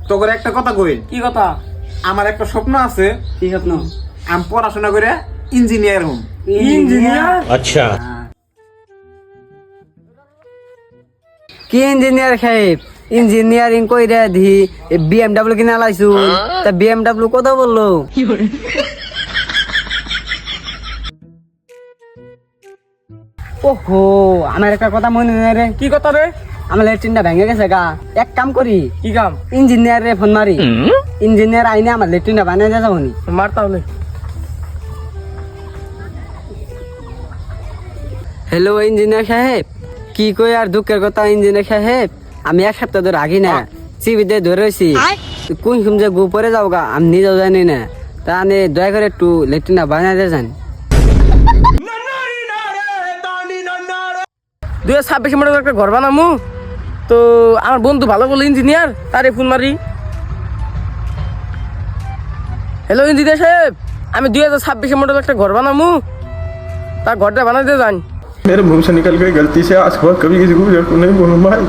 তোকে একটা কথা কই, কি কথা? আমার একটা স্বপ্ন আছে, কি স্বপ্ন? আমি পড়াশোনা করে ইঞ্জিনিয়ার হম। ইঞ্জিনিয়ার? अच्छा কি ইঞ্জিনিয়ার সাহেব? ইঞ্জিনিয়ারিং কইরা দি BMW কিনা লাইছু, তা BMW কথা বললো? ওহো, আমার একটা কথা মনে নেই রে। কি কথা রে? আমার লেট্রিনটা ভেঙে গেছে গা। এক কাম করি, কি কাম? ইঞ্জিনিয়ার রে ফোন মারি, ইঞ্জিনিয়ার আইনে আমার লেট্রিনটা বানিয়ে দিয়ে যাবো নি। মার তাহলে। হ্যালো ইঞ্জিনিয়ার সাহেব, কি কই আর দুঃখের কথা ইঞ্জিনিয়ার সাহেব, আমি এক সপ্তাহ ধরে আগি না চিবিতে ধরেছি, কোন যে গু পরে যাও গা আমি নিজেও জানি না, তা আমি দয়া করে একটু লেট্রিনটা বানিয়ে দিয়ে যান। 2026 মডেল একটা ঘর বানামু, তো আমার বন্ধু ভালো বলে ইঞ্জিনিয়ার, তারে ফোন মারি। হ্যালো ইঞ্জিনিয়ার সাহেব, আমি 2026 মডেল একটা ঘর বানামু, তার ঘরটা বানাতে যান। मेरे मुंह से निकल गई गलती से, आज के बाद कभी किसी को नहीं बोलूँ भाई।